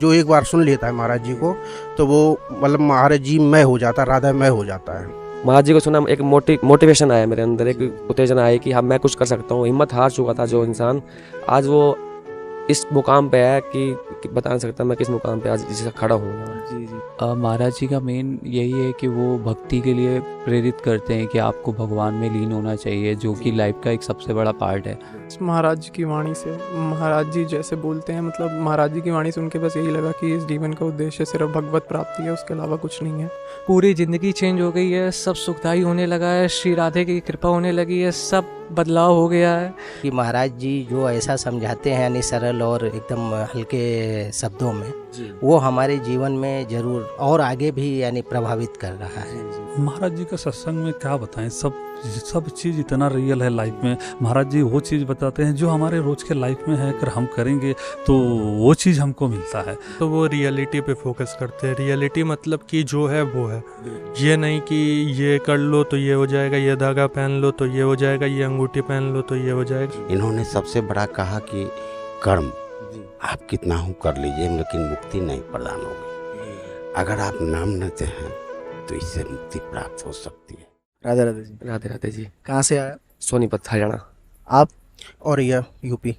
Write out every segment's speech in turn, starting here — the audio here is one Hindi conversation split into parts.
जो एक बार सुन लेता है महाराज जी को तो वो मतलब महाराज जी मैं हो जाता, राधा मैं हो जाता है। महाराज जी को सुना एक मोटिवेशन आया मेरे अंदर, एक उत्तेजना आई कि हाँ मैं कुछ कर सकता हूँ। हिम्मत हार चुका था जो इंसान, आज वो इस मुकाम पे है कि बता नहीं सकता मैं किस मुकाम पे आज जिसका खड़ा हूँ। जी जी। महाराज जी का मेन यही है कि वो भक्ति के लिए प्रेरित करते हैं कि आपको भगवान में लीन होना चाहिए, जो कि लाइफ का एक सबसे बड़ा पार्ट है। महाराज जी की वाणी से, महाराज जी जैसे बोलते हैं, मतलब महाराज जी की वाणी सुन के बस यही लगा कि इस जीवन का उद्देश्य सिर्फ भगवत प्राप्ति है, उसके अलावा कुछ नहीं है। पूरी ज़िंदगी चेंज हो गई है, सब सुखदाई होने लगा है, श्री राधे की कृपा होने लगी है, सब बदलाव हो गया है। कि महाराज जी जो ऐसा समझाते हैं यानी सरल और एकदम हल्के शब्दों में, वो हमारे जीवन में जरूर और आगे भी यानी प्रभावित कर रहा है। महाराज जी का सत्संग में क्या बताएं, सब चीज़ इतना रियल है लाइफ में। महाराज जी वो चीज़ बताते हैं जो हमारे रोज के लाइफ में है, अगर हम करेंगे तो वो चीज़ हमको मिलता है। तो वो रियलिटी पे फोकस करते हैं। रियलिटी मतलब कि जो है वो है, ये नहीं कि ये कर लो तो ये हो जाएगा, ये धागा पहन लो तो ये हो जाएगा, ये अंगूठी पहन लो तो ये हो जाएगा। इन्होंने सबसे बड़ा कहा कि कर्म आप कितना हो कर लीजिए, लेकिन मुक्ति नहीं प्रदान होगी। अगर आप नाम लेते हैं तो इससे मुक्ति प्राप्त हो सकती है। राधे राधे जी। राधे राधे जी। कहाँ से आया? सोनीपत हरियाणा। आप? और यह यूपी।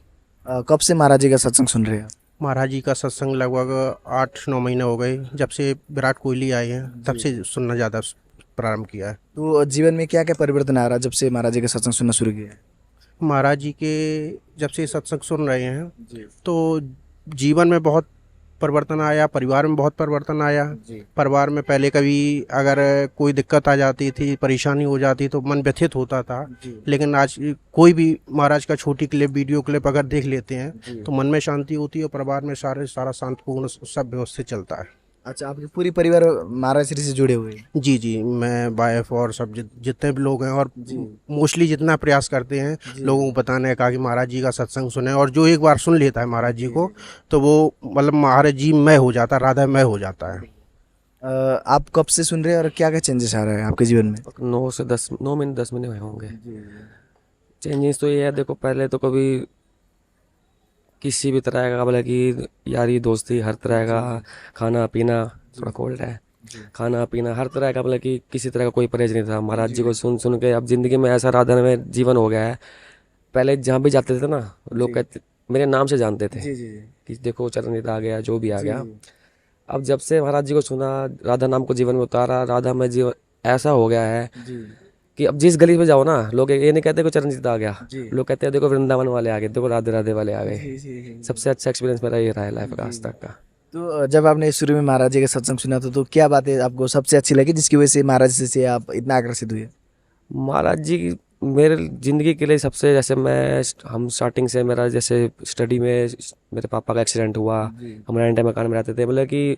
कब से महाराज जी का सत्संग सुन रहे हैं? महाराज जी का सत्संग लगभग 8-9 महीने हो गए, जब से विराट कोहली आए हैं तब से सुनना ज़्यादा प्रारंभ किया है। तो जीवन में क्या क्या परिवर्तन आ रहा है जब से महाराज जी का सत्संग सुनना शुरू किया है? महाराज जी के जब से सत्संग सुन रहे हैं तो जीवन में बहुत परिवर्तन आया, परिवार में बहुत परिवर्तन आया। परिवार में पहले कभी अगर कोई दिक्कत आ जाती थी, परेशानी हो जाती तो मन व्यथित होता था, लेकिन आज कोई भी महाराज का छोटी क्लिप, वीडियो क्लिप अगर देख लेते हैं तो मन में शांति होती है और परिवार में सारा शांतिपूर्ण सब व्यवस्थित चलता है। अच्छा, आपके पूरी परिवार महाराज श्री से जुड़े हुए हैं? जी जी, मैं वाइफ और सब जितने भी लोग हैं, और मोस्टली जितना प्रयास करते हैं लोगों को बताने का कि महाराज जी का सत्संग सुने, और जो एक बार सुन लेता है महाराज जी को तो वो मतलब महाराज जी मैं हो जाता, राधा मैं हो जाता है। आप कब से सुन रहे हैं और क्या क्या चेंजेस आ रहे हैं आपके जीवन में? 9 महीने 10 महीने हुए होंगे। चेंजेस तो ये है, देखो पहले तो कभी किसी भी तरह का मतलब कि यारी दोस्ती, हर तरह का खाना पीना, थोड़ा कोल्ड है, खाना पीना हर तरह का मतलब कि किसी तरह का कोई परहेज नहीं था। महाराज जी को सुन सुन के अब ज़िंदगी में ऐसा राधा में जीवन हो गया है। पहले जहाँ भी जाते थे ना, लोग कहते मेरे नाम से जानते थे कि देखो चरणजीत आ गया, जो भी आ गया। अब जब से महाराज जी को सुना, राधा नाम को जीवन में उतारा, राधा में जीवन ऐसा हो गया है कि अब जिस गली में जाओ ना, लोग ये नहीं कहते को चरणजीत आ गया, लोग कहते हैं देखो वृंदावन वाले आ गए, देखो राधे राधे वाले आ गए। सबसे अच्छा एक्सपीरियंस मेरा ये रहा है लाइफ का आज तक का। तो जब आपने शुरू में महाराज जी का सत्संग सुना तो क्या बातें आपको सबसे अच्छी लगी जिसकी वजह से महाराज जी से आप इतना आकर्षित हुए? महाराज जी मेरे ज़िंदगी के लिए सबसे, जैसे हम स्टार्टिंग से मेरा जैसे स्टडी में मेरे पापा का एक्सीडेंट हुआ, हम रेंट मकान में रहते थे, मतलब कि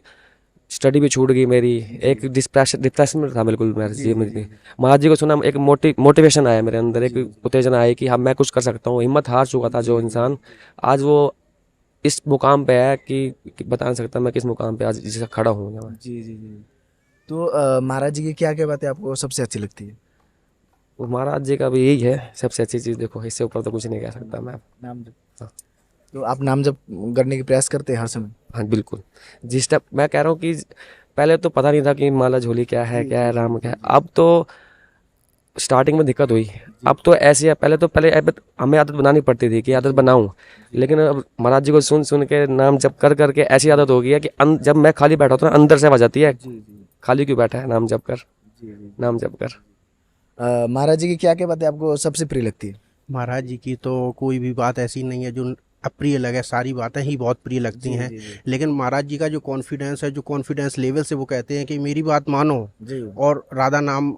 स्टडी भी छूट गई मेरी, एक डिप्रेशन में था बिल्कुल मेरे जीवन में। महाराज जी को सुना एक मोटिवेशन आया मेरे अंदर, एक उत्तेजना आई कि हाँ मैं कुछ कर सकता हूँ। हिम्मत हार चुका था जो इंसान, आज वो इस मुकाम पे है कि बता नहीं सकता मैं किस मुकाम पे आज जिसका खड़ा हूँ। जी जी जी। तो महाराज जी की क्या क्या बातें आपको सबसे अच्छी लगती है? महाराज जी का भी यही है सबसे अच्छी चीज़। देखो इससे ऊपर तो कुछ नहीं कह सकता मैं। नाम जप। तो आप नाम जप करने की प्रयास करते हैं हर समय? हाँ बिल्कुल। जिस टाइप मैं कह रहा हूँ कि पहले तो पता नहीं था कि माला झोली क्या है राम क्या है। अब तो स्टार्टिंग में दिक्कत हुई, अब तो ऐसी है। पहले हमें आदत बनानी पड़ती थी कि आदत बनाऊं, लेकिन अब महाराज जी को सुन सुन के नाम जप कर करके ऐसी आदत हो गई है कि जब मैं खाली बैठा होता हूँ अंदर से आवाज आती है, खाली क्यों बैठा है, नाम जप कर, नाम जप कर। महाराज जी की क्या क्या बातें आपको सबसे प्रिय लगती है? महाराज जी की तो कोई भी बात ऐसी नहीं है जो अप्रिय लगे, सारी बातें ही बहुत प्रिय लगती हैं। लेकिन महाराज जी का जो कॉन्फिडेंस है, जो कॉन्फिडेंस लेवल से वो कहते हैं कि मेरी बात मानो और राधा नाम,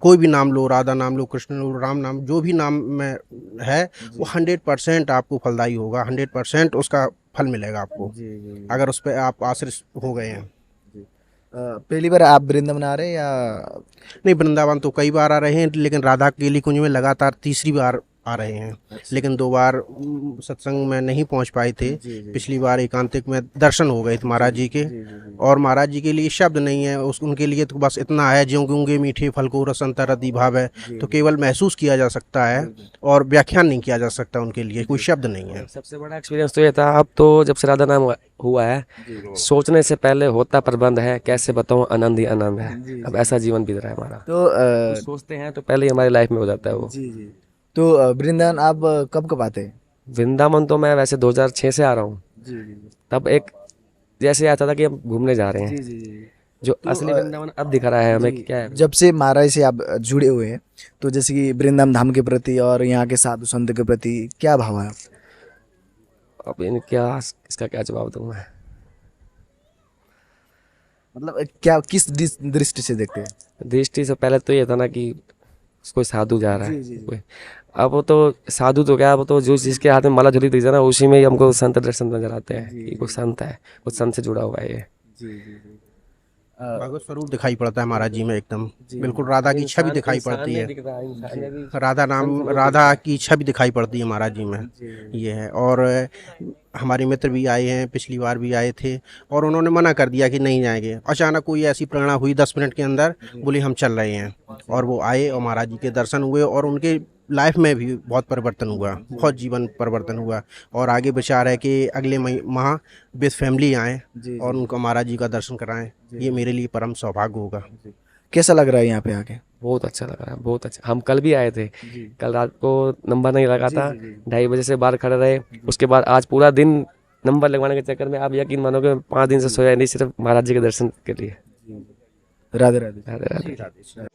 कोई भी नाम लो, राधा नाम लो, कृष्ण लो, राम नाम, जो भी नाम में है वो 100% आपको फलदायी होगा, 100% उसका फल मिलेगा आपको अगर उस पर आप आश्रित हो गए हैं। पहली बार आप वृंदावन आ रहे हैं या? नहीं, वृंदावन तो कई बार आ रहे हैं, लेकिन राधा केली कुंज में लगातार तीसरी बार आ रहे हैं, लेकिन 2 बार सत्संग में नहीं पहुंच पाए थे। पिछली बार एकांतिक में दर्शन हो गए थे महाराज जी के, और महाराज जी के लिए शब्द नहीं है, उनके लिए तो बस इतना है, ज्यों गूंगे मीठे फल को रस अंतर अति भाव है, तो केवल महसूस किया जा सकता है और व्याख्यान नहीं किया जा सकता, उनके लिए कोई शब्द नहीं है। सबसे बड़ा एक्सपीरियंस तो ये था, अब तो जब से राधा नाम हुआ है, सोचने से पहले होता प्रबंध है, कैसे बताऊं आनंद ही आनंद है। अब ऐसा जीवन बीत रहा है हमारा, तो सोचते हैं तो पहले ही हमारी लाइफ में हो जाता है वो। तो वृंदावन आप कब कब आते हैं? वृंदावन तो मैं वैसे 2006 से आ रहा हूँ। तब एक जैसे आता था कि हम घूमने जा रहे हैं, जो असली वृंदावन अब दिख रहा है हमें कि क्या है। जब से महाराज से आप जुड़े हुए हैं, तो जैसे कि वृंदावन धाम के प्रति और यहाँ के साधु संत के प्रति क्या भाव है? अब इसका क्या जवाब दूं मैं? मतलब क्या, किस दृष्टि से देखते हैं? दृष्टि से पहले तो ये था ना कि कोई साधु जा रहा है, कोई, अब वो तो साधु तो क्या, वो तो जो जिसके हाथ में माला झोली दी ना, उसी में ही हमको संत दर्शन नजर आते हैं कि कोई संत है, कुछ संत से जुड़ा हुआ है ये। भगवत स्वरूप दिखाई पड़ता है महाराज जी में, एकदम बिल्कुल राधा की छवि दिखाई पड़ती है, राधा की छवि दिखाई पड़ती है महाराज जी में, ये है। और हमारे मित्र भी आए हैं, पिछली बार भी आए थे, और उन्होंने मना कर दिया कि नहीं जाएंगे। अचानक कोई ऐसी प्रेरणा हुई 10 मिनट के अंदर, बोले हम चल रहे हैं, और वो आए और महाराज जी के दर्शन हुए, और उनके लाइफ में भी बहुत परिवर्तन हुआ, बहुत जीवन परिवर्तन हुआ। और आगे विचार है कि अगले माह विद फैमिली आएँ और उनको महाराज जी का दर्शन कराएं, ये मेरे लिए परम सौभाग्य होगा। कैसा लग रहा है यहाँ पे आके? बहुत अच्छा लग रहा है, बहुत अच्छा। हम कल भी आए थे, कल रात को नंबर नहीं लगा था, 2:30 बजे से बाहर खड़े रहे, उसके बाद आज पूरा दिन नंबर लगवाने के चक्कर में आप यकीन मानोगे 5 दिन से सोया नहीं, सिर्फ महाराज जी के दर्शन के लिए। राधे राधे। राधे राधे।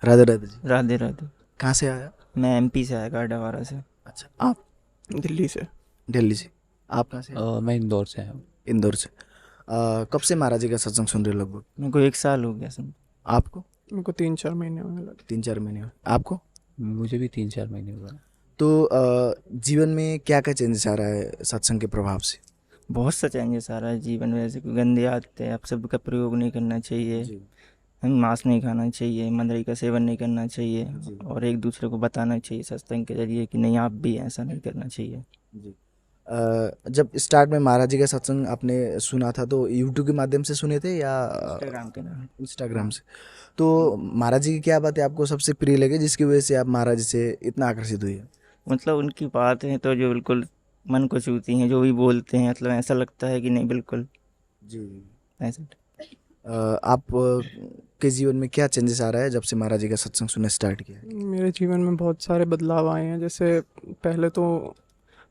राधे राधे जी। राधे राधे। कहाँ से आया? मैं एमपी से आया, गाड़ावाड़ा से। अच्छा, आप? दिल्ली से। दिल्ली से। आप कहाँ से? मैं इंदौर से हूँ। इंदौर से। कब से महाराज जी का सत्संग सुन रहे हो? लगभग मेरे को 1 साल हो गया सुन। आपको? मेरे को 3-4 महीने होने लगे। 3-4 महीने हुए। आपको? मुझे भी 3-4 महीने हुआ। तो जीवन में क्या क्या चेंजेस आ रहा है सत्संग के प्रभाव से? बहुत सा चेंजेस आ रहा है जीवन में। जैसे कोई गंदे आदतें, आप सब का प्रयोग नहीं करना चाहिए, मांस नहीं खाना चाहिए, मंदरी का सेवन नहीं करना चाहिए, और एक दूसरे को बताना चाहिए सत्संग के जरिए कि नहीं आप भी ऐसा नहीं करना चाहिए। जब स्टार्ट में महाराज जी का सत्संग आपने सुना था तो यूट्यूब के माध्यम से सुने थे या इंस्टाग्राम से? तो महाराज जी की क्या बात है आपको सबसे प्रिय लगे जिसकी वजह से आप महाराज जी से इतना आकर्षित हुए? मतलब उनकी बात है तो जो बिल्कुल मन को छूती हैं, जो भी बोलते हैं, मतलब ऐसा लगता है कि नहीं बिल्कुल जी ऐसा। आप के जीवन में क्या चेंजेस आ रहा है जब से महाराज जी का सत्संग सुनना स्टार्ट किया? मेरे जीवन में बहुत सारे बदलाव आए हैं। जैसे पहले तो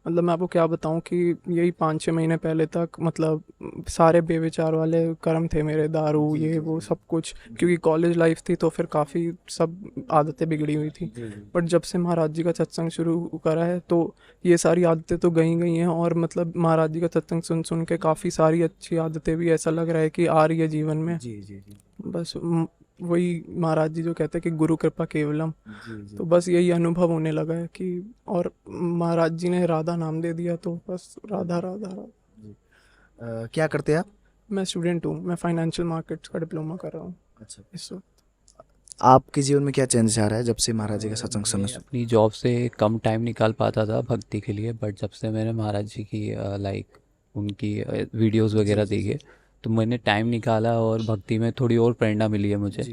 मतलब मैं आपको क्या बताऊं कि यही 5-6 महीने पहले तक मतलब सारे बेविचार वाले कर्म थे मेरे, दारू ये वो सब कुछ, क्योंकि कॉलेज लाइफ थी तो फिर काफ़ी सब आदतें बिगड़ी हुई थी। बट जब से महाराज जी का सत्संग शुरू करा है तो ये सारी आदतें तो गई हैं, और मतलब महाराज जी का सत्संग सुन सुन के काफ़ी सारी अच्छी आदतें भी ऐसा लग रहा है कि आ रही है जीवन में। बस वही महाराज जी जो कहते हैं कि गुरु कृपा केवलम, तो बस यही अनुभव होने लगा है कि, और महाराज जी ने राधा नाम दे दिया तो बस राधा राधा राधा। क्या करते हैं आप? मैं स्टूडेंट हूँ, मैं फाइनेंशियल मार्केट्स का डिप्लोमा कर रहा हूँ। अच्छा, इस वक्त आपके जीवन में क्या चेंजेस आ रहा है जब से महाराज जी का सत्संग सुनना? अपनी जॉब से कम टाइम निकाल पाता था भक्ति के लिए, बट जब से मैंने महाराज जी की उनकी वीडियोस वगैरह देखे तो मैंने टाइम निकाला और भक्ति में थोड़ी और प्रेरणा मिली है मुझे।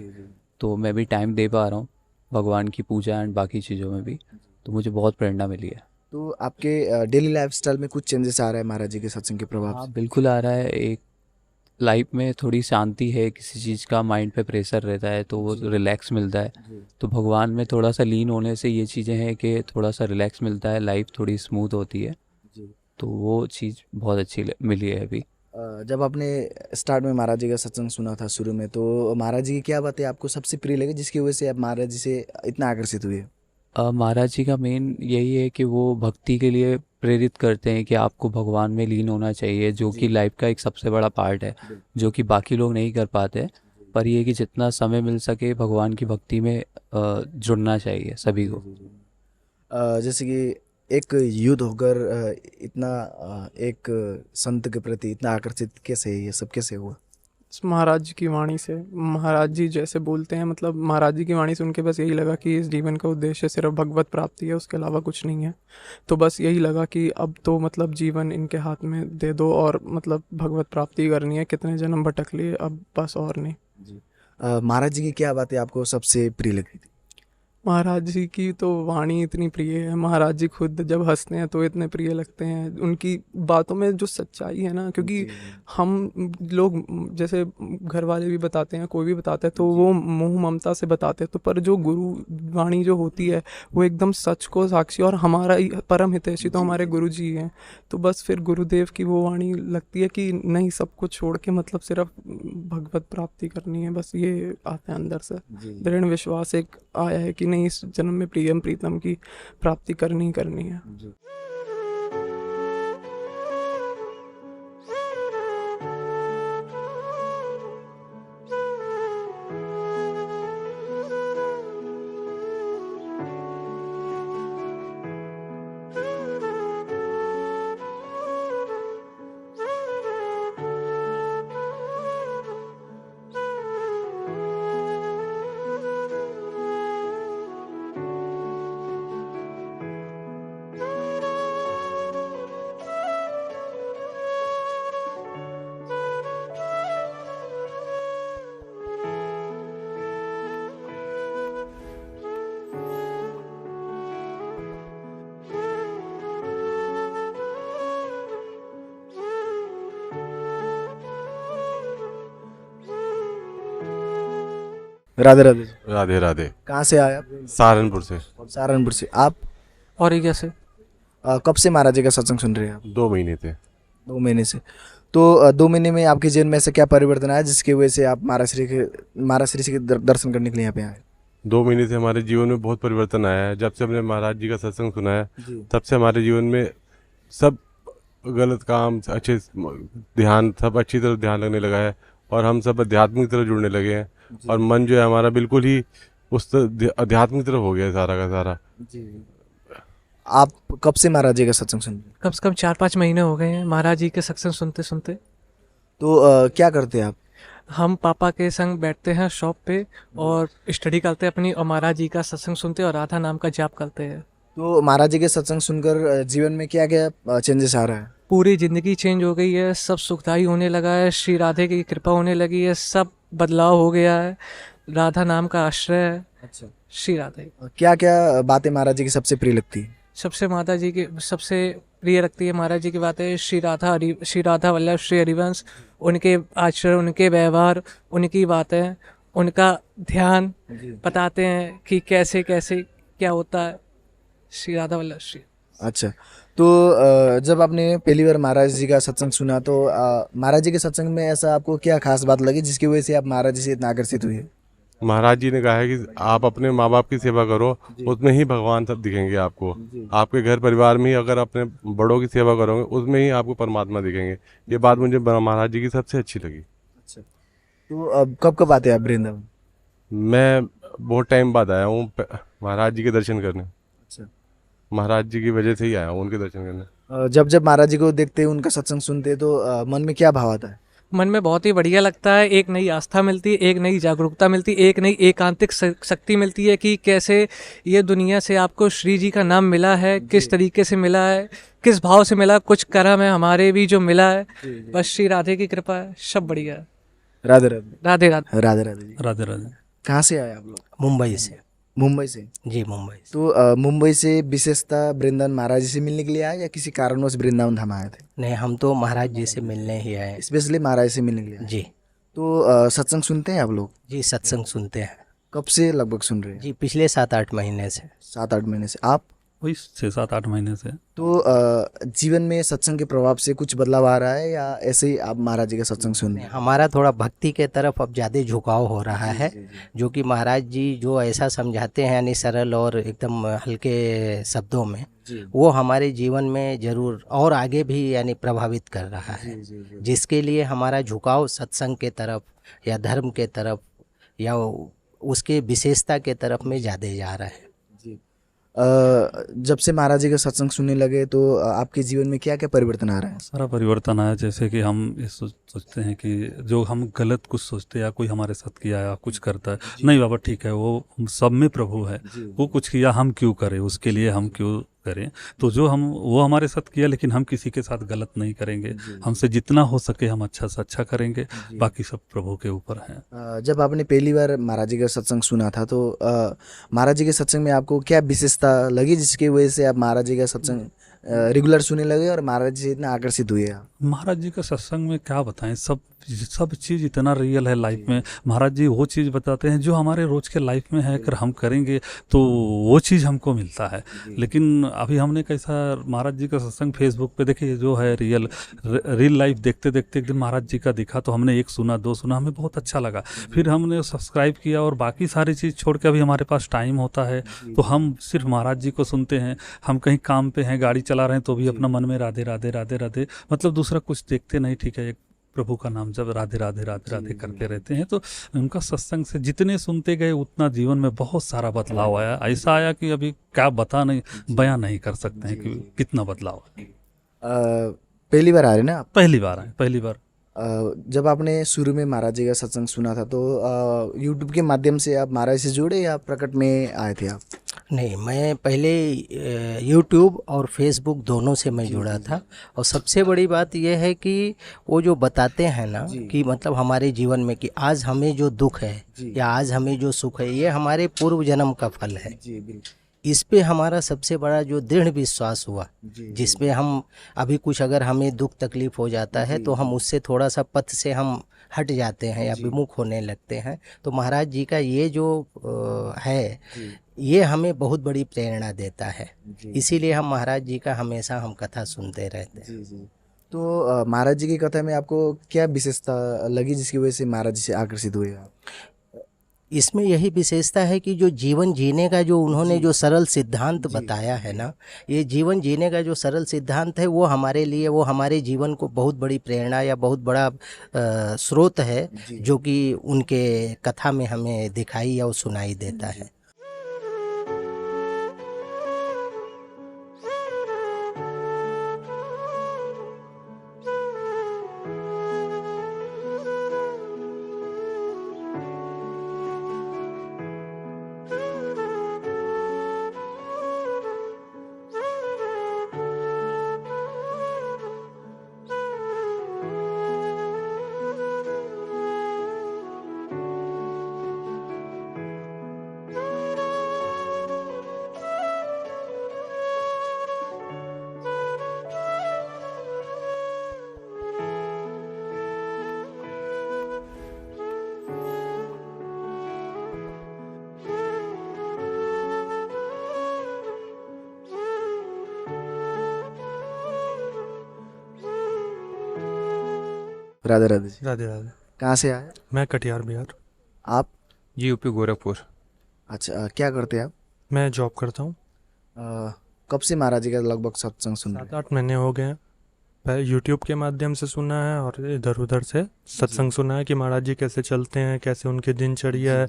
तो मैं भी टाइम दे पा रहा हूँ भगवान की पूजा एंड बाकी चीज़ों में भी, तो मुझे बहुत प्रेरणा मिली है। तो आपके डेली लाइफस्टाइल में कुछ चेंजेस आ रहा है महाराज जी के सत्संग के प्रभाव हाँ से? बिल्कुल आ रहा है। एक लाइफ में थोड़ी शांति है, किसी चीज़ का माइंड पे प्रेशर रहता है तो वो रिलैक्स मिलता है। तो भगवान में थोड़ा सा लीन होने से ये चीज़ें हैं कि थोड़ा सा रिलैक्स मिलता है, लाइफ थोड़ी स्मूथ होती है। तो वो चीज़ बहुत अच्छी मिली है अभी। जब आपने स्टार्ट में महाराज जी का सत्संग सुना था शुरू में, तो महाराज जी की क्या बातें आपको सबसे प्रिय लगी जिसकी वजह से आप महाराज जी से इतना आकर्षित हुए? महाराज जी का मेन यही है कि वो भक्ति के लिए प्रेरित करते हैं कि आपको भगवान में लीन होना चाहिए, जो कि लाइफ का एक सबसे बड़ा पार्ट है, जो कि बाकी लोग नहीं कर पाते। पर ये कि जितना समय मिल सके भगवान की भक्ति में जुड़ना चाहिए सभी को। जैसे कि एक युद्ध होकर इतना एक संत के प्रति इतना आकर्षित कैसे, ये सब कैसे हुआ? महाराज जी की वाणी से। महाराज जी जैसे बोलते हैं, मतलब महाराज जी की वाणी सुन के बस यही लगा कि इस जीवन का उद्देश्य सिर्फ भगवत प्राप्ति है, उसके अलावा कुछ नहीं है। तो बस यही लगा कि अब तो मतलब जीवन इनके हाथ में दे दो और मतलब भगवत प्राप्ति करनी है, कितने जन्म भटक लिए अब बस, और नहीं। महाराज जी की क्या बातें आपको सबसे प्रिय लगी थी? महाराज जी की तो वाणी इतनी प्रिय है। महाराज जी खुद जब हंसते हैं तो इतने प्रिय लगते हैं। उनकी बातों में जो सच्चाई है ना, क्योंकि हम लोग जैसे घर वाले भी बताते हैं, कोई भी बताता है तो वो मोह ममता से बताते हैं, तो पर जो गुरु वाणी जो होती है वो एकदम सच को साक्षी, और हमारा परम हितैषी तो हमारे गुरु जी हैं। तो बस फिर गुरुदेव की वो वाणी लगती है कि नहीं, सब कुछ छोड़ के मतलब सिर्फ भगवत प्राप्ति करनी है, बस ये आता है अंदर से। दृढ़ विश्वास एक आया है कि नहीं, इस जन्म में प्रियम प्रीतम की प्राप्ति करनी ही करनी है। राधे राधे। राधे राधे। कहाँ से आए आप? सहारनपुर से। सहारनपुर से। आप? और ये कैसे? कब से महाराज जी का सत्संग सुन रहे हैं आप? 2 महीने थे। 2 महीने से। तो 2 महीने में आपके जीवन में ऐसा क्या परिवर्तन आया जिसकी वजह से आप महाराज श्री के दर्शन करने के लिए यहाँ पे आए? 2 महीने से हमारे जीवन में बहुत परिवर्तन आया है। जब से हमने महाराज जी का सत्संग सुना है तब से हमारे जीवन में सब गलत काम अच्छे ध्यान सब अच्छी तरह ध्यान लगने लगा है, और हम सब आध्यात्मिक तरफ जुड़ने लगे हैं, और मन जो है हमारा बिल्कुल ही उस आध्यात्मिक तरफ हो गया है सारा का सारा। आप कब से महाराज जी का सत्संग सुन रहे हैं? कम से कम 4-5 महीने हो गए हैं महाराज जी के सत्संग सुनते सुनते। तो क्या करते हैं आप? हम पापा के संग बैठते हैं शॉप पे और स्टडी करते हैं अपनी, और महाराज जी का सत्संग सुनते हैं और राधा नाम का जाप करते हैं। तो महाराज जी के सत्संग सुनकर जीवन में क्या क्या चेंजेस आ रहा है? पूरी ज़िंदगी चेंज हो गई है, सब सुखदाई होने लगा है, श्री राधे की कृपा होने लगी है, सब बदलाव हो गया है, राधा नाम का आश्रय है। अच्छा। श्री राधे। क्या क्या बातें महाराज जी की सबसे प्रिय लगती है? सबसे माता जी की सबसे प्रिय लगती है महाराज जी की बातें श्री राधा वल्लभ श्री हरिवंश, उनके आचरण, उनके व्यवहार, उनकी बातें, उनका ध्यान बताते हैं कि कैसे कैसे क्या होता है। श्री राधा वल्लभ श्री। अच्छा। तो जब आपने पहली बार महाराज जी का सत्संग सुना तो महाराज जी के सत्संग में ऐसा आपको क्या खास बात लगी जिसकी वजह से आप महाराज जी से इतना आकर्षित हुए? महाराज जी ने कहा है कि आप अपने माँ बाप की सेवा करो, उसमें ही भगवान सब दिखेंगे आपको। आपके घर परिवार में ही अगर अपने बड़ों की सेवा करोगे उसमें ही आपको परमात्मा दिखेंगे। ये बात मुझे महाराज जी की सबसे अच्छी लगी। अच्छा। तो अब कब आते हैं आप वृंदावन? मैं बहुत टाइम बाद आया हूँ महाराज जी के दर्शन करने। अच्छा। महाराज जी की वजह से ही आया हूँ उनके दर्शन करने। जब महाराज जी को देखते हैं, उनका सत्संग सुनते हैं तो मन में क्या भाव आता है? मन में बहुत ही बढ़िया लगता है। एक नई आस्था मिलती है, एक नई जागरूकता मिलती है, एक नई एकांतिक शक्ति मिलती है कि कैसे ये दुनिया से आपको श्री जी का नाम मिला है, किस तरीके से मिला है, किस भाव से मिला, कुछ कर्म है हमारे भी जो मिला है। बस श्री राधे की कृपा है, सब बढ़िया है। राधे राधे राधे राधे राधे राधे जी। राधे राधे। कहाँ से आए आप लोग? मुंबई से। मुंबई से? जी मुंबई से। तो मुंबई से विशेषता वृंदावन महाराज जी से मिलने के लिए आए या किसी कारणवश वृंदावन धाम आए थे? नहीं, हम तो महाराज जी से मिलने ही आए। स्पेशली महाराज से मिलने के लिए आए? जी। तो सत्संग सुनते हैं आप लोग? जी सत्संग सुनते हैं। कब से लगभग सुन रहे हैं? जी पिछले 7-8 महीने से। 7-8 महीने से। आप? वही 6-7-8 महीने से। तो जीवन में सत्संग के प्रभाव से कुछ बदलाव आ रहा है या ऐसे ही आप महाराज जी का सत्संग सुन रहे हैं? हमारा थोड़ा भक्ति के तरफ अब ज़्यादा झुकाव हो रहा है, जो कि महाराज जी जो ऐसा समझाते हैं यानी सरल और एकदम हल्के शब्दों में, वो हमारे जीवन में ज़रूर और आगे भी यानी प्रभावित कर रहा है, जिसके लिए हमारा झुकाव सत्संग के तरफ या धर्म के तरफ या उसके विशेषता के तरफ में ज़्यादा जा रहा है। जब से महाराज जी का सत्संग सुनने लगे तो आपके जीवन में क्या क्या परिवर्तन आ रहा है? सारा परिवर्तन आया। जैसे कि हम ये सोचते हैं कि जो हम गलत कुछ सोचते हैं या कोई हमारे साथ किया या कुछ करता है, नहीं बाबा ठीक है, वो सब में प्रभु है, वो कुछ किया हम क्यों करें, उसके लिए हम क्यों करें। तो जो वो हमारे साथ किया, लेकिन हम किसी के साथ गलत नहीं करेंगे, हमसे जितना हो सके हम अच्छा से अच्छा करेंगे, बाकी सब प्रभु के ऊपर है। जब आपने पहली बार महाराज जी का सत्संग सुना था तो महाराज जी के सत्संग में आपको क्या विशेषता लगी जिसकी वजह से आप महाराज जी का सत्संग रेगुलर सुनने लगे और महाराज जी से इतना आकर्षित हुए आप? महाराज जी का सत्संग में क्या बताएं, सब चीज़ इतना रियल है लाइफ में। महाराज जी वो चीज़ बताते हैं जो हमारे रोज के लाइफ में है, अगर हम करेंगे तो वो चीज़ हमको मिलता है। लेकिन अभी हमने कैसा महाराज जी का सत्संग फेसबुक पे देखिए, जो है रियल लाइफ देखते देखते एक दिन महाराज जी का दिखा तो हमने 1 सुना 2 सुना, हमें बहुत अच्छा लगा, फिर हमने सब्सक्राइब किया और बाकी सारी चीज़ छोड़ के अभी हमारे पास टाइम होता है तो हम सिर्फ महाराज जी को सुनते हैं। हम कहीं काम पे हैं, गाड़ी चला रहे हैं तो भी अपना मन में राधे राधे राधे राधे, मतलब दूसरा कुछ देखते नहीं, ठीक है, एक प्रभु का नाम जब राधे राधे राधे राधे करते रहते हैं। तो उनका सत्संग से जितने सुनते गए उतना जीवन में बहुत सारा बदलाव आया। ऐसा आया कि अभी क्या बयां नहीं कर सकते हैं कि कितना बदलाव है। पहली बार आ रहे ना आप? पहली बार आए, पहली बार। जब आपने शुरू में महाराज जी का सत्संग सुना था तो यूट्यूब के माध्यम से आप महाराज से जुड़े या प्रकट में आए थे आप? नहीं, मैं पहले यूट्यूब और फेसबुक दोनों से मैं जुड़ा था। और सबसे बड़ी बात यह है कि वो जो बताते हैं ना कि मतलब हमारे जीवन में कि आज हमें जो दुख है या आज हमें जो सुख है, ये हमारे पूर्व जन्म का फल है। इस पे हमारा सबसे बड़ा जो दृढ़ विश्वास हुआ, जिसमें हम अभी कुछ अगर हमें दुख तकलीफ हो जाता है तो हम उससे थोड़ा सा पथ से हम हट जाते हैं या विमुख होने लगते हैं। तो महाराज जी का ये जो है, ये हमें बहुत बड़ी प्रेरणा देता है, इसीलिए हम महाराज जी का हमेशा हम कथा सुनते रहते हैं। तो महाराज जी की कथा में आपको क्या विशेषता लगी जिसकी वजह से महाराज जी से आकर्षित हुए आप? इसमें यही विशेषता है कि जो जीवन जीने का जो उन्होंने जो सरल सिद्धांत बताया है ना, ये जीवन जीने का जो सरल सिद्धांत है वो हमारे लिए, वो हमारे जीवन को बहुत बड़ी प्रेरणा या बहुत बड़ा स्रोत है, जो कि उनके कथा में हमें दिखाई या सुनाई देता है। राधे राधे जी। राधे राधे। कहाँ से आए? मैं कटिहार बिहार। आप? जी यूपी गोरखपुर। अच्छा, क्या करते हैं आप? मैं जॉब करता हूँ। कब से महाराज जी का लगभग सत्संग सुन रहे हैं? 7-8 महीने हो गए हैं। पहले यूट्यूब के माध्यम से सुना है और इधर उधर से सत्संग सुना है कि महाराज जी कैसे चलते हैं, कैसे उनकी दिनचर्या है,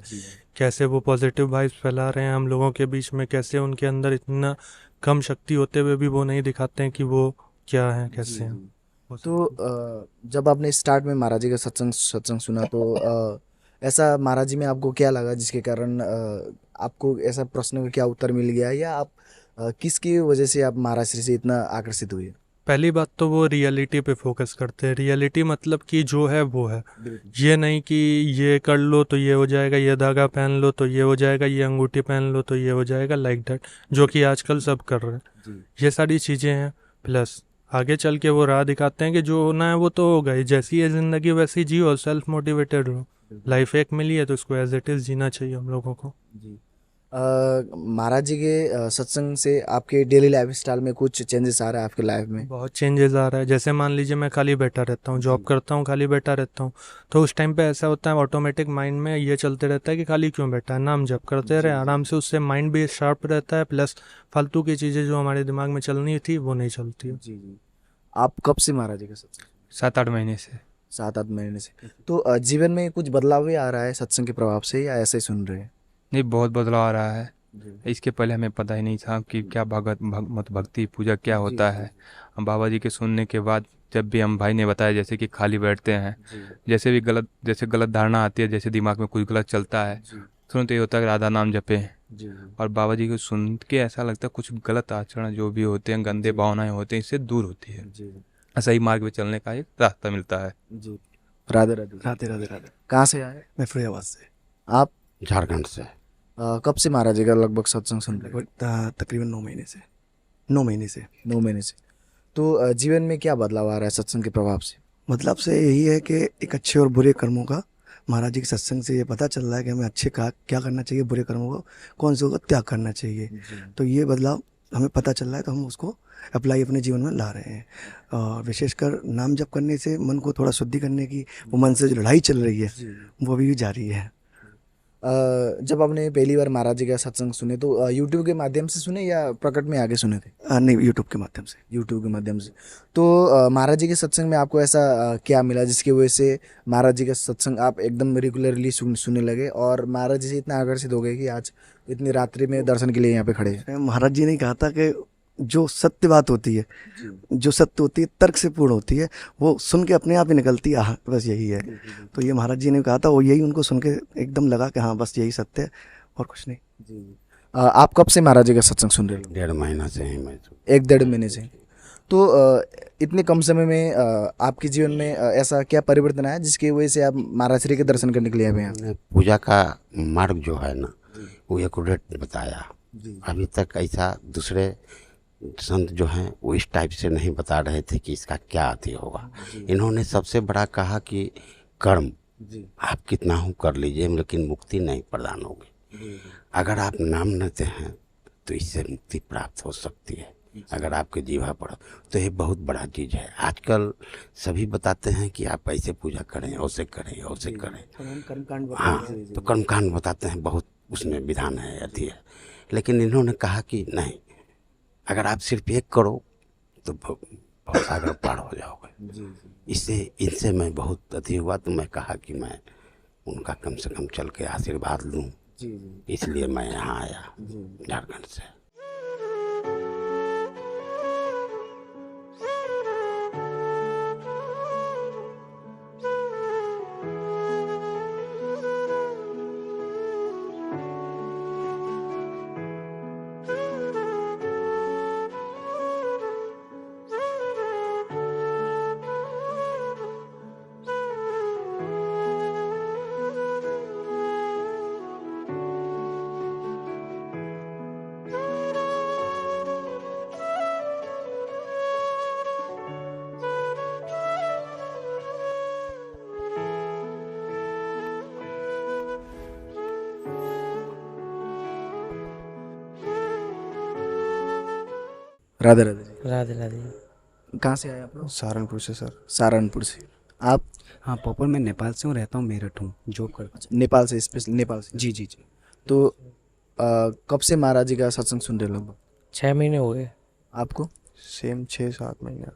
कैसे वो पॉजिटिव वाइब्स फैला रहे हैं हम लोगों के बीच में, कैसे उनके अंदर इतना कम शक्ति होते हुए भी वो नहीं दिखाते हैं कि वो क्या है, कैसे हैं। तो जब आपने स्टार्ट में महाराज जी का सत्संग सत्संग सुना तो ऐसा महाराज जी में आपको क्या लगा जिसके कारण आपको ऐसा प्रश्न का क्या उत्तर मिल गया, या आप किसकी वजह से आप महाराज श्री से इतना आकर्षित हुए? पहली बात तो वो रियलिटी पे फोकस करते हैं। रियलिटी मतलब कि जो है वो है, ये नहीं कि ये कर लो तो ये हो जाएगा, ये धागा पहन लो तो ये हो जाएगा, ये अंगूठी पहन लो तो ये हो जाएगा, लाइक दैट, जो कि आजकल सब कर रहे हैं। ये सारी चीज़ें हैं। प्लस आगे चल के वो राह दिखाते हैं कि जो होना है वो तो होगा ही, जैसी है ज़िंदगी वैसी जियो, सेल्फ मोटिवेटेड रहो। लाइफ एक मिली है तो उसको एज इट इज़ जीना चाहिए हम लोगों को। महाराज जी के सत्संग से आपके डेली लाइफ स्टाइल में कुछ चेंजेस आ रहा है आपके लाइफ में? बहुत चेंजेस आ रहा है। जैसे मान लीजिए मैं खाली बैठा रहता हूँ, जॉब करता हूँ, खाली बैठा रहता हूँ, तो उस टाइम पे ऐसा होता है ऑटोमेटिक माइंड में ये चलते रहता है कि खाली क्यों बैठा है, नाम जप करते रहे आराम से, उससे माइंड भी शार्प रहता है। प्लस फालतू की चीज़ें जो हमारे दिमाग में चलनी थी वो नहीं चलती है। जी। आप कब से महाराज जी का सत्संग? 7-8 महीने से। 7-8 महीने से। तो जीवन में कुछ बदलाव भी आ रहा है सत्संग के प्रभाव से, या ऐसे ही सुन रहे हैं? नहीं, बहुत बदलाव आ रहा है। इसके पहले हमें पता ही नहीं था कि क्या भक्ति पूजा क्या होता है। हम बाबा जी के सुनने के बाद जब भी हम भाई ने बताया जैसे कि खाली बैठते हैं, जैसे भी गलत धारणा आती है, जैसे दिमाग में कुछ गलत चलता है, तुरंत ये होता है कि राधा नाम जपें। और बाबा जी को सुन के ऐसा लगता है कुछ गलत आचरण जो भी होते हैं, गंदे भावनाएं होते हैं, इससे दूर होती है। सही मार्ग पे चलने का एक रास्ता मिलता है। जी। राधे राधे। राधे राधे राधे। कहाँ से आए? मैं फरीदाबाद से। आप? झारखंड से। कब से महाराज जी का लगभग सत्संग सुन रहे? तकरीबन 9 महीने से। 9 महीने से। 9 महीने से। तो जीवन में क्या बदलाव आ रहा है सत्संग के प्रभाव से? मतलब से यही है कि एक अच्छे और बुरे कर्मों का महाराज जी के सत्संग से ये पता चल रहा है कि हमें अच्छे का क्या करना चाहिए, बुरे कर्मों को कौन से को त्याग करना चाहिए। तो ये बदलाव हमें पता चल रहा है, तो हम उसको अप्लाई अपने जीवन में ला रहे हैं। और विशेषकर नाम जप करने से मन को थोड़ा शुद्धि करने की वो मन से जो लड़ाई चल रही है वो अभी भी जारी है। जब आपने पहली बार महाराज जी का सत्संग सुने तो यूट्यूब के माध्यम से सुने या प्रकट में आगे सुने थे? नहीं, यूट्यूब के माध्यम से। यूट्यूब के माध्यम से। तो महाराज जी के सत्संग में आपको ऐसा क्या मिला जिसकी वजह से महाराज जी का सत्संग आप एकदम रेगुलरली सुनने लगे और महाराज जी से इतना आकर्षित हो गए कि आज इतनी रात्रि में दर्शन के लिए यहाँ पे खड़े हैं? महाराज जी ने कहा था कि जो सत्य बात होती है, जो सत्य होती है तर्क से पूर्ण होती है, वो सुन के अपने आप ही निकलती है। बस यही है। तो ये महाराज जी ने कहा था, वो यही उनको सुन के एकदम लगा कि हाँ बस यही सत्य है और कुछ नहीं। आप कब से महाराज जी का सत्संग सुन रहे हो? 1.5 महीना से ही मैं। 1-1.5 महीने से। तो इतने कम समय में आपके जीवन में ऐसा क्या परिवर्तन आया जिसकी वजह से आप महाराज श्री के दर्शन करने के लिए आए हैं? पूजा का मार्ग जो है ना वो एक्यूरेट बताया। अभी तक ऐसा दूसरे संत जो हैं वो इस टाइप से नहीं बता रहे थे कि इसका क्या अति होगा। इन्होंने सबसे बड़ा कहा कि कर्म आप कितना हो कर लीजिए, लेकिन मुक्ति नहीं प्रदान होगी। अगर आप नाम लेते हैं तो इससे मुक्ति प्राप्त हो सकती है, अगर आपके जीवा पर। तो ये बहुत बड़ा चीज़ है। आजकल सभी बताते हैं कि आप ऐसे पूजा करें, ऐसे करें, ऐसे करें। हाँ, तो कर्मकांड बताते हैं, बहुत उसमें विधान है, अति है। लेकिन इन्होंने कहा कि नहीं, अगर आप सिर्फ एक करो तो बहुत सागर पार हो जाओगे। इससे इनसे मैं बहुत अति हुआ, तो मैं कहा कि मैं उनका कम से कम चल के आशीर्वाद लूँ, इसलिए मैं यहाँ आया झारखंड से। राधे राधे। राधे राधे। कहाँ से आए आप लोग? सहारनपुर से सर। सहारनपुर से। आप? हाँ, प्रॉपर मैं नेपाल से हूँ, रहता हूँ मेरठ हूँ, जॉब करता हूँ। नेपाल से? स्पेशल नेपाल से? जी जी जी। तो कब से महाराज जी का सत्संग सुन रहे लोग? 6 महीने हो गए। आपको? सेम 6-7 महीना।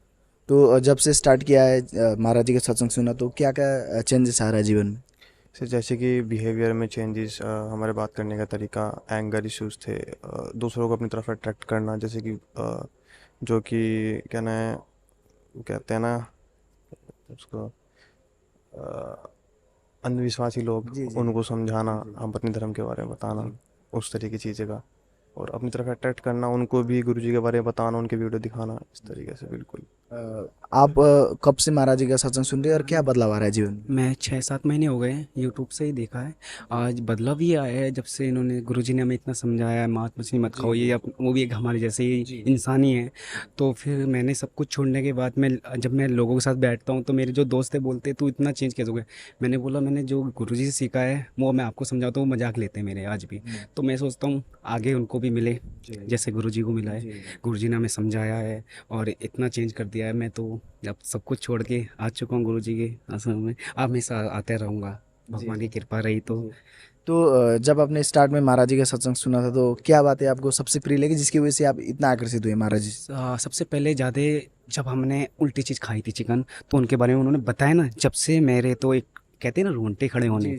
तो जब से स्टार्ट किया है महाराज जी का सत्संग सुना, तो क्या क्या चेंजेस आ रहा है जीवन में? सर जैसे कि बिहेवियर में चेंजेस, हमारे बात करने का तरीका, एंगर इश्यूज थे, दूसरों को अपनी तरफ अट्रैक्ट करना, जैसे कि जो कि कहते हैं ना उसको अंधविश्वासी लोग, उनको समझाना, हम अपने धर्म के बारे में बताना, उस तरीके की चीज़ें का, और अपनी तरफ अट्रैक्ट करना, उनको भी गुरुजी के बारे में बताना, उनके वीडियो दिखाना, इस तरीके से। बिल्कुल। आप कब से महाराज जी का सत्संग सुन रहे हैं और क्या बदलाव आ रहा है जीवन में? मैं 6-7 महीने हो गए हैं, यूट्यूब से ही देखा है। आज बदलाव ये आया है जब से इन्होंने, गुरुजी ने हमें इतना समझाया है, मांस मछली मत खाओ, ये वो भी एक हमारे जैसे ही इंसान ही है। तो फिर मैंने सब कुछ छोड़ने के बाद जब मैं लोगों के साथ बैठता हूँ तो मेरे जो दोस्त है बोलते तू इतना चेंज कैसे हो गया। मैंने बोला मैंने जो गुरुजी से सीखा है वो मैं आपको समझाता हूँ, मजाक लेते हैं मेरे आज भी। तो मैं सोचता हूँ आगे उनको भी मिले जैसे गुरुजी को मिला है। गुरुजी ने हमें समझाया है और इतना चेंज कर दिया है। मैं तो जब सब कुछ छोड़ के आ चुका हूँ गुरुजी के आश्रम में, अब हमेशा आते रहूँगा, भगवान की कृपा रही तो। जब आपने स्टार्ट में महाराज जी का सत्संग सुना था तो क्या बातें आपको सबसे प्रिय लगी जिसकी वजह से आप इतना आकर्षित हुए महाराज जी? सबसे पहले ज़्यादा जब हमने उल्टी चीज़ खाई थी चिकन, तो उनके बारे में उन्होंने बताया ना, जब से मेरे तो एक कहते हैं ना रोंगटे खड़े होने,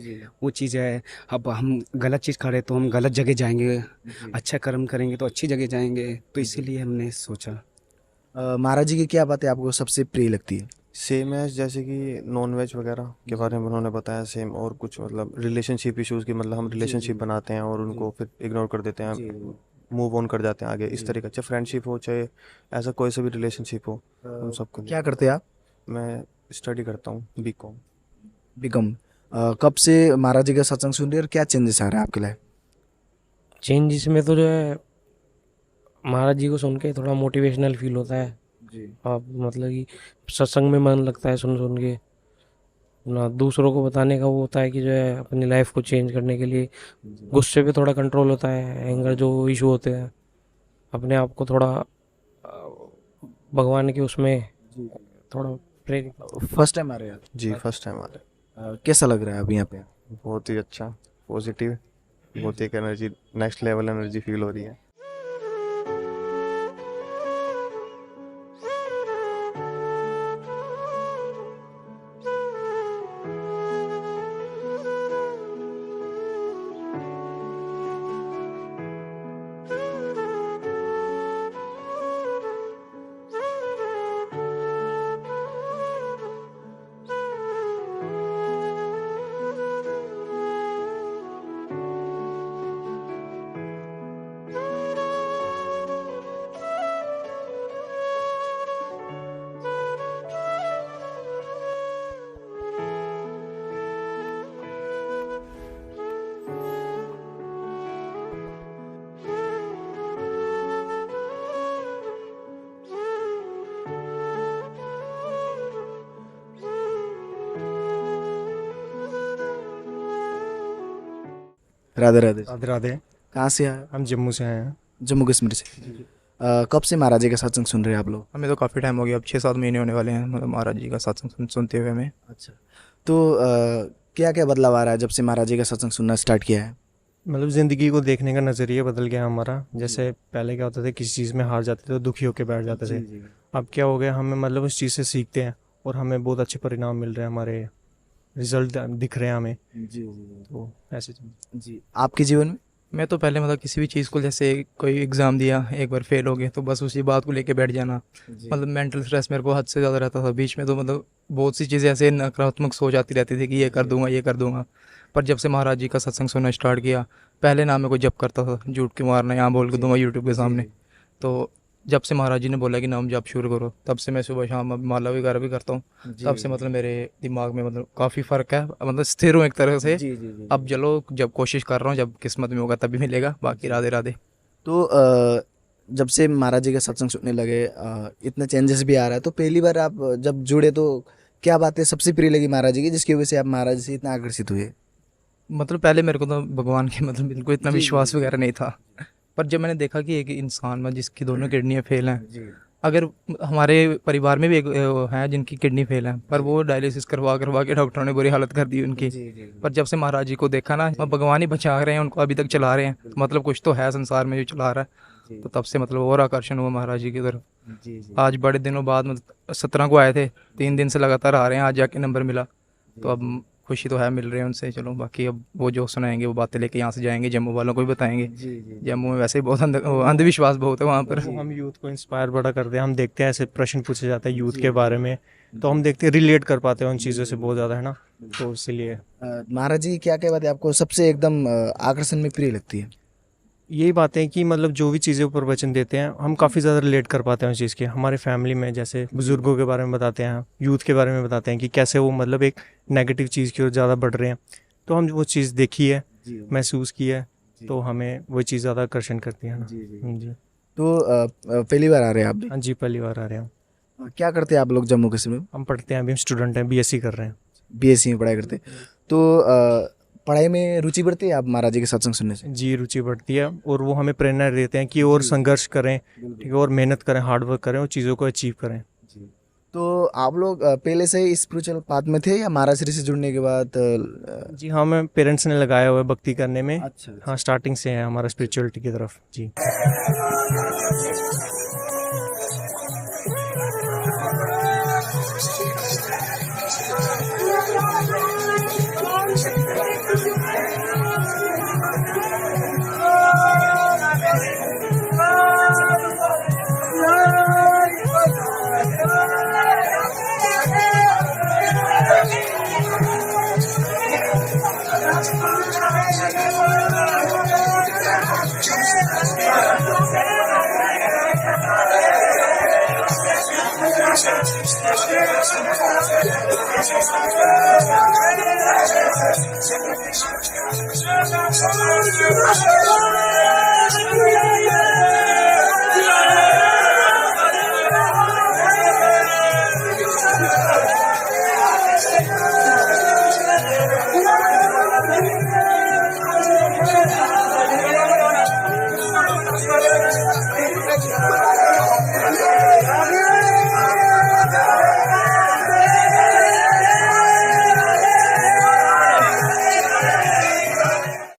वो चीज़ है। अब हम गलत चीज़ खा रहे तो हम गलत जगह जाएंगे, अच्छा कर्म करेंगे तो अच्छी जगह जाएंगे, तो इसीलिए हमने सोचा। महाराज जी की क्या बातें आपको सबसे प्रिय लगती है? सेम है, जैसे कि नॉन वेज वगैरह के बारे में उन्होंने बताया, सेम। और कुछ मतलब रिलेशनशिप इश्यूज़ की, मतलब हम रिलेशनशिप बनाते हैं और उनको फिर इग्नोर कर देते हैं, मूव ऑन कर जाते हैं आगे, इस तरीके, चाहे फ्रेंडशिप हो चाहे ऐसा कोई सा भी रिलेशनशिप हो, हम सबको। क्या करते हैं आप? मैं स्टडी करता हूँ, बीकॉम। कब से महाराज जी का सत्संग सुन रहे हैं और क्या चेंजेस आ रहे हैं आपके लाइफ? चेंजेस में तो जो है महाराज जी को सुन के थोड़ा मोटिवेशनल फील होता है जी। आप मतलब कि सत्संग में मन लगता है सुन सुन के ना, दूसरों को बताने का वो होता है कि जो है अपनी लाइफ को चेंज करने के लिए गुस्से पे थोड़ा कंट्रोल होता है, एंगर जो इशू होते हैं, अपने आप को थोड़ा भगवान के उसमें थोड़ा प्रेरित। फर्स्ट टाइम आ रहे हैं? जी फर्स्ट टाइम आ रहे हैं। कैसा लग रहा है अभी यहाँ पे? बहुत ही अच्छा, पॉजिटिव, बहुत ही energy, next level energy feel हो रही है। राधे राधे। राधे राधे। कहाँ से आए? हम जम्मू से आए हैं। जम्मू कश्मीर से। कब से महाराज जी का सत्संग सुन रहे हैं आप लोग? हमें तो काफ़ी टाइम हो गया, अब 6-7 महीने होने वाले हैं मतलब महाराज जी का सत्संग सुनते हुए हमें। अच्छा, तो क्या क्या बदलाव आ रहा है जब से महाराज जी का सत्संग सुनना स्टार्ट किया है? मतलब ज़िंदगी को देखने का नज़रिया बदल गया हमारा। जैसे पहले क्या होता था, किसी चीज़ में हार जाते थे तो दुखी होकर बैठ जाते थे। अब क्या हो गया, हमें मतलब उस चीज़ से सीखते हैं और हमें बहुत अच्छे परिणाम मिल रहे हैं, हमारे रिजल्ट दिख रहे हैं हमें। जी तो ऐसे जी। आपके जीवन में? मैं तो पहले मतलब किसी भी चीज़ को, जैसे कोई एग्ज़ाम दिया, एक बार फेल हो गए तो बस उसी बात को लेके बैठ जाना, मतलब मेंटल स्ट्रेस मेरे को हद से ज़्यादा रहता था। बीच में तो मतलब बहुत सी चीज़ें ऐसे नकारात्मक सोच आती रहती थी कि ये कर दूंगा ये कर दूंगा। पर जब से महाराज जी का सत्संग सुनना स्टार्ट किया, पहले ना मैं कोई जप करता था, झूठ के मारना यहाँ बोल के दूंगा यूट्यूब के सामने, तो जब से महाराज जी ने बोला कि नाम जप शुरू करो, तब से मैं सुबह शाम माला वगैरह भी करता हूँ। तब से मतलब मेरे दिमाग में मतलब काफ़ी फ़र्क है, मतलब स्थिर हूँ एक तरह से। अब चलो, जब कोशिश कर रहा हूँ, जब किस्मत में होगा तभी मिलेगा, बाकी राधे राधे। तो जब से महाराज जी का सत्संग सुनने लगे, इतना चेंजेस भी आ रहा है, तो पहली बार आप जब जुड़े तो क्या बातें सबसे प्रिय लगी महाराज जी की जिसकी वजह से आप महाराज से इतना आकर्षित हुए? मतलब पहले मेरे को तो भगवान के मतलब बिल्कुल इतना विश्वास वगैरह नहीं था, पर जब मैंने देखा कि एक इंसान में जिसकी दोनों किडनियाँ फेल हैं, अगर हमारे परिवार में भी एक हैं जिनकी किडनी फेल है, पर वो डायलिसिस करवा के डॉक्टरों ने बुरी हालत कर दी उनकी। पर जब से महाराज जी को देखा ना, भगवान ही बचा रहे हैं उनको, अभी तक चला रहे हैं, तो मतलब कुछ तो है संसार में जो चला रहा है। तो तब से मतलब और आकर्षण हुआ महाराज जी की तरफ। आज बड़े दिनों बाद, मतलब 17 को आए थे, 3 दिन से लगातार आ रहे हैं, आज जाके नंबर मिला, तो अब खुशी तो है, मिल रहे हैं उनसे। चलो बाकी अब वो जो सुनाएंगे वो बातें लेके यहाँ से जाएंगे, जम्मू वालों को भी बताएंगे। जम्मू में वैसे ही बहुत अंधविश्वास बहुत है वहाँ पर। हम यूथ को इंस्पायर बड़ा करते हैं, हम देखते हैं ऐसे प्रश्न पूछे जाते हैं यूथ के बारे में, तो हम देखते हैं रिलेट कर पाते हैं उन चीज़ों से बहुत ज़्यादा, है ना। तो इसीलिए महाराज जी क्या क्या बातें आपको सबसे एकदम आकर्षण में प्रिय लगती है? यही बात है कि मतलब जो भी चीज़ें ऊपर वचन देते हैं हम काफ़ी ज़्यादा रिलेट कर पाते हैं उस चीज़ के। हमारे फैमिली में जैसे बुज़ुर्गों के बारे में बताते हैं, यूथ के बारे में बताते हैं कि कैसे वो मतलब एक नेगेटिव चीज़ की ओर ज़्यादा बढ़ रहे हैं, तो हम वो चीज़ देखी है, महसूस की है, तो हमें वो चीज़ ज़्यादा आकर्षण करती है ना। जी। तो पहली बार आ रहे हैं आप भी? हाँ जी, पहली बार आ रहे हैं। क्या करते हैं आप लोग जम्मू कश्मीर में? हम पढ़ते हैं, अभी हम स्टूडेंट हैं, BSc कर रहे हैं। BSc में पढ़ाई करते हैं। तो पढ़ाई में रुचि बढ़ती है आप महाराज जी के सत्संग सुनने से? जी, रुचि बढ़ती है, और वो हमें प्रेरणा देते हैं कि और संघर्ष करें, ठीक है, और मेहनत करें, हार्ड वर्क करें और चीज़ों को अचीव करें। तो आप लोग पहले से ही स्पिरिचुअल पाथ में थे या महाराज श्री से जुड़ने के बाद? जी हाँ, मैं पेरेंट्स ने लगाया हुआ है भक्ति करने में। अच्छा। हाँ, स्टार्टिंग से है हमारा स्पिरिचुअलिटी की तरफ। जी। Thank you.